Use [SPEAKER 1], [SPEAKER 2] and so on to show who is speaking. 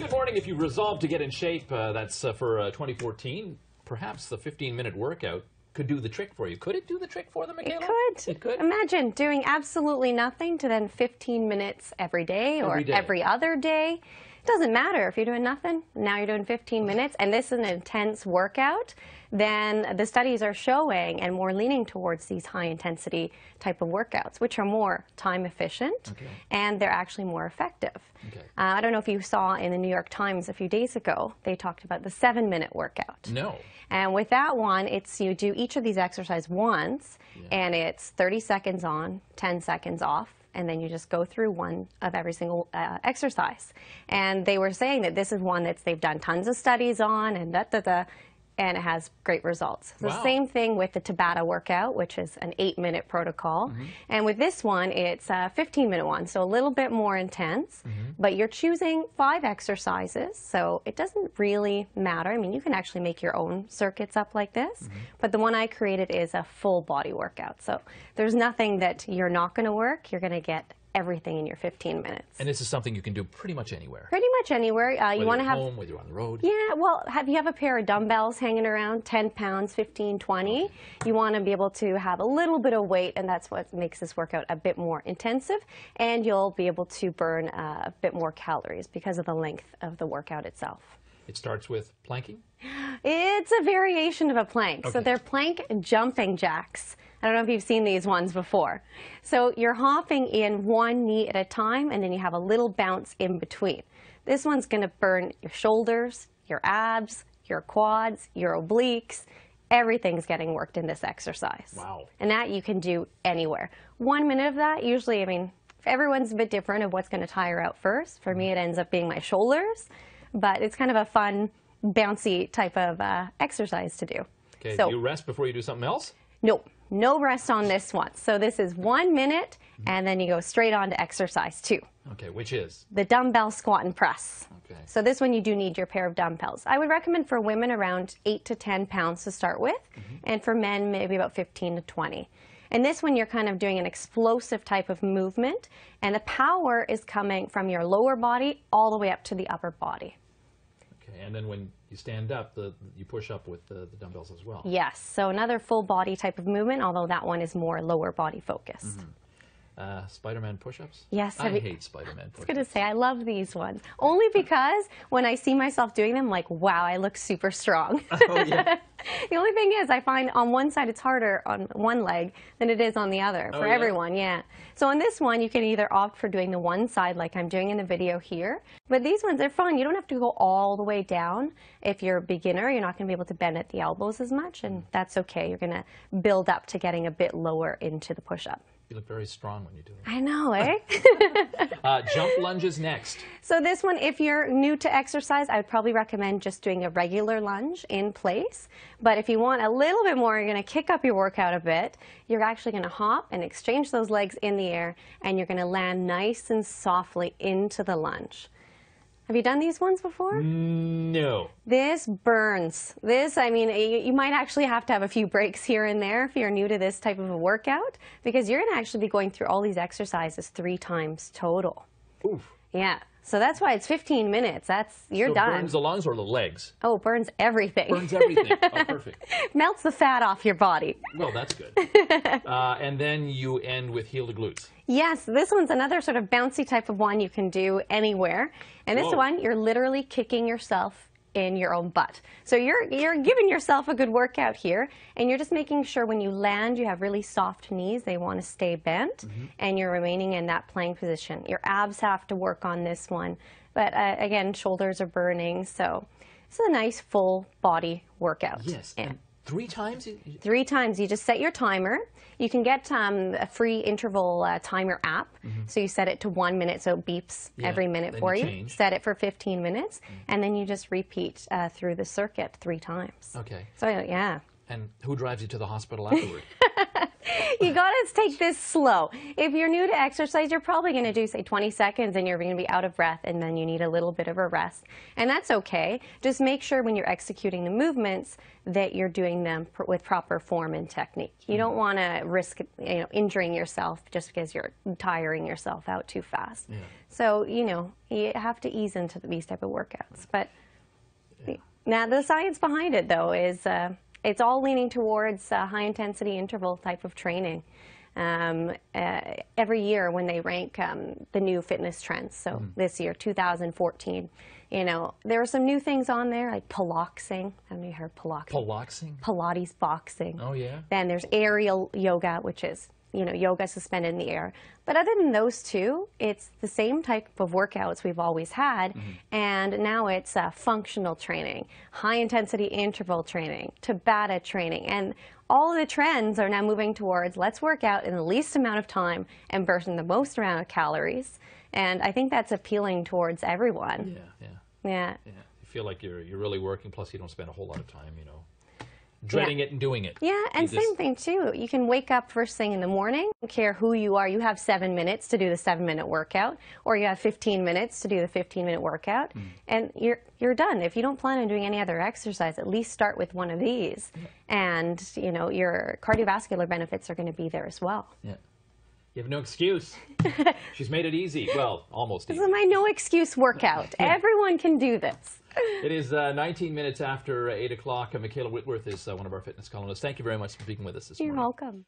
[SPEAKER 1] Good morning. If you resolve to get in shape, that's for 2014, perhaps the 15-minute workout could do the trick for you. Could it do the trick for them, Micaela?
[SPEAKER 2] It could.
[SPEAKER 1] It could.
[SPEAKER 2] Imagine doing absolutely nothing to then 15 minutes every day or every other day. It doesn't matter if you're doing nothing. Now you're doing 15 minutes, and this is an intense workout. Then the studies are showing and more leaning towards these high-intensity type of workouts, which are more time efficient, and they're actually more effective. I don't know if you saw in the New York Times a few days ago, they talked about the 7-minute workout.
[SPEAKER 1] No.
[SPEAKER 2] And with that one, it's you do each of these exercises once, and it's 30 seconds on, 10 seconds off, and then you just go through one of every single exercise. And they were saying that this is one that they've done tons of studies on, and and it has great results. Wow. The same thing with the Tabata workout, which is an 8-minute protocol. And with this one, it's a 15-minute one, so a little bit more intense. But you're choosing 5 exercises, so it doesn't really matter. I mean, you can actually make your own circuits up like this. But the one I created is a full body workout. So there's nothing that you're not going to work. You're going to get everything in your 15 minutes.
[SPEAKER 1] And this is something you can do pretty much anywhere.
[SPEAKER 2] Pretty much anywhere. You want to have
[SPEAKER 1] home, whether you're on the road.
[SPEAKER 2] Yeah, well, you have a pair of dumbbells hanging around, 10 pounds, 15, 20. You want to be able to have a little bit of weight, and that's what makes this workout a bit more intensive. And you'll be able to burn a bit more calories because of the length of the workout itself.
[SPEAKER 1] It starts with planking?
[SPEAKER 2] It's a variation of a plank. So they're plank jumping jacks. I don't know if you've seen these ones before. So you're hopping in one knee at a time, and then you have a little bounce in between. This one's going to burn your shoulders, your abs, your quads, your obliques. Everything's getting worked in this exercise.
[SPEAKER 1] Wow.
[SPEAKER 2] And that you can do anywhere. 1 minute of that, usually, I mean, everyone's a bit different of what's going to tire out first. For me, it ends up being my shoulders, but it's kind of a fun, bouncy type of exercise to do.
[SPEAKER 1] Okay,
[SPEAKER 2] so,
[SPEAKER 1] do you rest before you do something else?
[SPEAKER 2] Nope. No rest on this one. So this is 1 minute, and then you go straight on to exercise 2.
[SPEAKER 1] Okay, which is?
[SPEAKER 2] The dumbbell squat and press.
[SPEAKER 1] Okay.
[SPEAKER 2] So this one you do need your pair of dumbbells. I would recommend for women around 8 to 10 pounds to start with, and for men maybe about 15 to 20. And this one you're kind of doing an explosive type of movement, and the power is coming from your lower body all the way up to the upper body.
[SPEAKER 1] Okay, and then when you stand up, you push up with the dumbbells as well.
[SPEAKER 2] Yes, so another full body type of movement, although that one is more lower body focused.
[SPEAKER 1] Spider-Man push-ups?
[SPEAKER 2] Yes.
[SPEAKER 1] I hate Spider-Man push-ups.
[SPEAKER 2] I was going to say, I love these ones. Only because when I see myself doing them, I'm like, wow, I look super strong.
[SPEAKER 1] Oh, yeah.
[SPEAKER 2] The only thing is, I find on one side it's harder on one leg than it is on the other for everyone, So on this one, you can either opt for doing the one side like I'm doing in the video here, but these ones, they're fun. You don't have to go all the way down. If you're a beginner, you're not going to be able to bend at the elbows as much, and that's okay. You're going to build up to getting a bit lower into the push-up.
[SPEAKER 1] You look very strong when you do it.
[SPEAKER 2] I know, eh?
[SPEAKER 1] Jump lunges next.
[SPEAKER 2] So this one, if you're new to exercise, I would probably recommend just doing a regular lunge in place. But if you want a little bit more, you're going to kick up your workout a bit. You're actually going to hop and exchange those legs in the air, and you're going to land nice and softly into the lunge. Have you done these ones before?
[SPEAKER 1] No.
[SPEAKER 2] This burns. This, I mean, you might actually have to have a few breaks here and there if you're new to this type of a workout, because you're going to actually be going through all these exercises 3 times total.
[SPEAKER 1] Oof.
[SPEAKER 2] Yeah. So that's why it's 15 minutes. You're done.
[SPEAKER 1] Burns the lungs or the legs?
[SPEAKER 2] Oh, it burns everything.
[SPEAKER 1] Burns everything. Oh, perfect.
[SPEAKER 2] Melts the fat off your body.
[SPEAKER 1] Well, that's good. And then you end with heel to glutes.
[SPEAKER 2] Yes, this one's another sort of bouncy type of one you can do anywhere. And this one, you're literally kicking yourself in your own butt. So you're giving yourself a good workout here, and you're just making sure when you land you have really soft knees. They want to stay bent, and you're remaining in that plank position. Your abs have to work on this one, but again, shoulders are burning, so it's a nice full body workout.
[SPEAKER 1] Yes. And 3 times?
[SPEAKER 2] 3 times. You just set your timer. You can get a free interval timer app. So you set it to 1 minute, so it beeps every minute for you. Set it for 15 minutes, and then you just repeat through the circuit 3 times.
[SPEAKER 1] Okay.
[SPEAKER 2] So, yeah.
[SPEAKER 1] And who drives you to the hospital afterward?
[SPEAKER 2] You got to take this slow. If you're new to exercise, you're probably going to do, say, 20 seconds and you're going to be out of breath, and then you need a little bit of a rest. And that's okay. Just make sure when you're executing the movements that you're doing them with proper form and technique. You don't want to risk injuring yourself just because you're tiring yourself out too fast. Yeah. So, you have to ease into these type of workouts. But now the science behind it, though, is it's all leaning towards high-intensity interval type of training. Every year when they rank the new fitness trends, so this year, 2014, there are some new things on there, like piloxing. Have you heard piloxing?
[SPEAKER 1] Piloxing?
[SPEAKER 2] Pilates boxing.
[SPEAKER 1] Oh, yeah.
[SPEAKER 2] Then there's aerial yoga, which is, yoga suspended in the air. But other than those two, it's the same type of workouts we've always had, and now it's functional training, high-intensity interval training, Tabata training, and all the trends are now moving towards let's work out in the least amount of time and burn the most amount of calories. And I think that's appealing towards everyone. Yeah. You
[SPEAKER 1] feel like you're really working, plus you don't spend a whole lot of time, dreading it and doing it.
[SPEAKER 2] Yeah, and same thing too. You can wake up first thing in the morning. Don't care who you are. You have 7 minutes to do the 7-minute workout, or you have 15 minutes to do the 15-minute workout, and you're done. If you don't plan on doing any other exercise, at least start with one of these, and your cardiovascular benefits are going to be there as well.
[SPEAKER 1] Yeah. You have no excuse. She's made it easy. Well, almost easy.
[SPEAKER 2] This is my no excuse workout. Everyone can do this.
[SPEAKER 1] It is 19 minutes after 8 o'clock. Micaela Whitworth is one of our fitness columnists. Thank you very much for speaking with us this morning.
[SPEAKER 2] You're welcome.